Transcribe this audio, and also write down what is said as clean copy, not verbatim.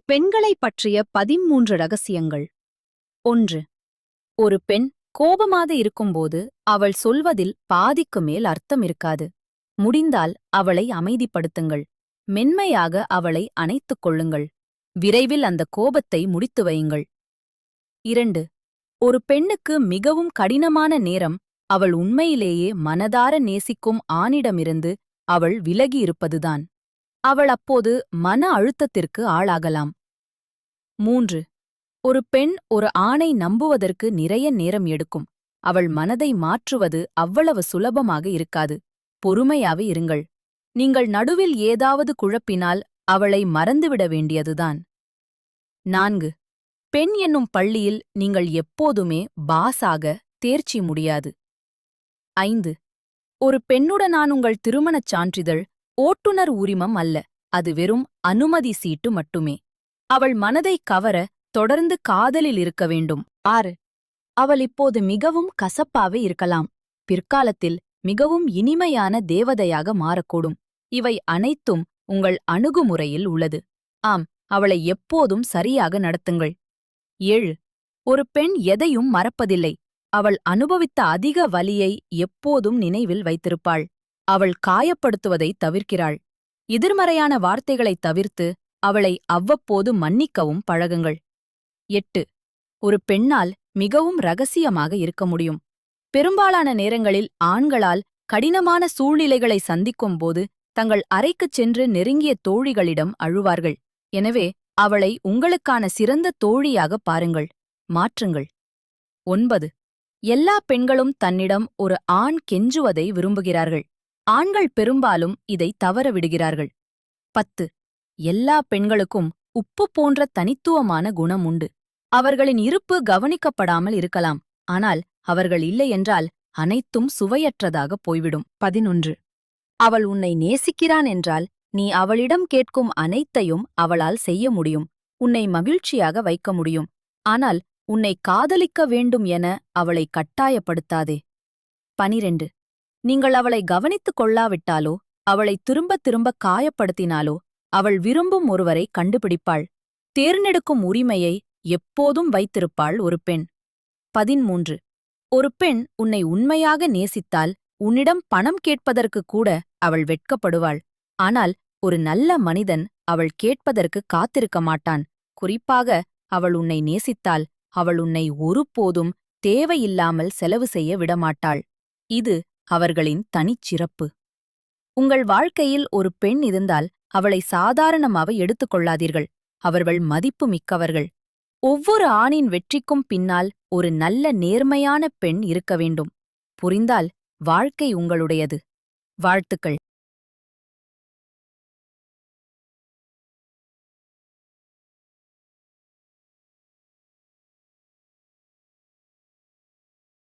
பெண்களைப் பற்றிய 13 ரகசியங்கள். 1. ஒரு பெண் கோபமாக இருக்கும்போது அவள் சொல்வதில் பாதிக்கு மேல் அர்த்தம் இருக்காது. முடிந்தால் அவளை அமைதிப்படுத்துங்கள். மென்மையாக அவளை அணைத்துக் கொள்ளுங்கள். விரைவில் அந்த கோபத்தை முடித்து வையுங்கள். 2. ஒரு பெண்ணுக்கு மிகவும் கடினமான நேரம் அவள் உண்மையிலேயே மனதார நேசிக்கும் ஆணிடமிருந்து அவள் விலகியிருப்பதுதான். அவள் அப்போது மன அழுத்தத்திற்கு ஆளாகலாம். 3. ஒரு பெண் ஒரு ஆணை நம்புவதற்கு நிறைய நேரம் எடுக்கும். அவள் மனதை மாற்றுவது அவ்வளவு சுலபமாக இருக்காது. பொறுமையாக இருங்கள். நீங்கள் நடுவில் ஏதாவது குழப்பினால் அவளை மறந்துவிட வேண்டியதுதான். 4. பெண் என்னும் பள்ளியில் நீங்கள் எப்போதுமே பாஸாக தேர்ச்சி முடியாது. 5. ஒரு பெண்ணுடனான உங்கள் திருமணச் சான்றிதழ் ஓட்டுநர் உரிமம் அல்ல, அது வெறும் அனுமதி சீட்டு மட்டுமே. அவள் மனதை கவர தொடர்ந்து காதலில் இருக்க வேண்டும். 6. அவள் இப்போது மிகவும் கசப்பாக இருக்கலாம். பிற்காலத்தில் மிகவும் இனிமையான தேவதையாக மாறக்கூடும். இவை அனைத்தும் உங்கள் அணுகுமுறையில் உள்ளது. ஆம், அவளை எப்போதும் சரியாக நடத்துங்கள். 7. ஒரு பெண் எதையும் மறப்பதில்லை. அவள் அனுபவித்த அதிக வலியை எப்போதும் நினைவில் வைத்திருப்பாள். அவள் காயப்படுத்துவதை தவிர்க்கிறாள். எதிர்மறையான வார்த்தைகளைத் தவிர்த்து அவளை அவ்வப்போது மன்னிக்கவும் பழகுங்கள். 8. ஒரு பெண்ணால் மிகவும் ரகசியமாக இருக்க முடியும். பெரும்பாலான நேரங்களில் ஆண்களால் கடினமான சூழ்நிலைகளை சந்திக்கும்போது தங்கள் அறைக்குச் சென்று நெருங்கிய தோழிகளிடம் அழுவார்கள். எனவே அவளை உங்களுக்கான சிறந்த தோழியாக பாருங்கள். மாற்றுங்கள். 9. எல்லா பெண்களும் தன்னிடம் ஒரு ஆண் கெஞ்சுவதை விரும்புகிறார்கள். ஆண்கள் பெரும்பாலும் இதை தவறவிடுகிறார்கள். 10. எல்லா பெண்களுக்கும் உப்பு போன்ற தனித்துவமான குணம் உண்டு. அவர்களின் இருப்பு கவனிக்கப்படாமல் இருக்கலாம், ஆனால் அவர்கள் இல்லையென்றால் அனைத்தும் சுவையற்றதாக போய்விடும். 11. அவள் உன்னை நேசிக்கிறான் என்றால் நீ அவளிடம் கேட்கும் அனைத்தையும் அவளால் செய்ய முடியும். உன்னை மகிழ்ச்சியாக வைக்க முடியும். ஆனால் உன்னை காதலிக்க வேண்டும் என அவளை கட்டாயப்படுத்தாதே. 12. நீங்கள் அவளை கவனித்துக் கொள்ளாவிட்டாலோ அவளை திரும்பத் திரும்ப காயப்படுத்தினாலோ அவள் விரும்பும் ஒருவரை கண்டுபிடிப்பாள். தேர்ந்தெடுக்கும் உரிமையை எப்போதும் வைத்திருப்பாள் ஒரு பெண். 13. ஒரு பெண் உன்னை உண்மையாக நேசித்தால் உன்னிடம் பணம் கேட்பதற்கு கூட அவள் வெட்கப்படுவாள். ஆனால் ஒரு நல்ல மனிதன் அவள் கேட்பதற்கு காத்திருக்க மாட்டான். குறிப்பாக அவள் உன்னை நேசித்தால் அவள் உன்னை ஒருபோதும் தேவையில்லாமல் செலவு செய்ய விடமாட்டாள். இது அவர்களின் தனிச்சிறப்பு. உங்கள் வாழ்க்கையில் ஒரு பெண் இருந்தால் அவளை சாதாரணமாக எடுத்துக்கொள்ளாதீர்கள். அவர்கள் மதிப்பு மிக்கவர்கள். ஒவ்வொரு ஆணின் வெற்றிக்கும் பின்னால் ஒரு நல்ல நேர்மையான பெண் இருக்க வேண்டும். புரிந்தால் வாழ்க்கை உங்களுடையது. வாழ்த்துக்கள்.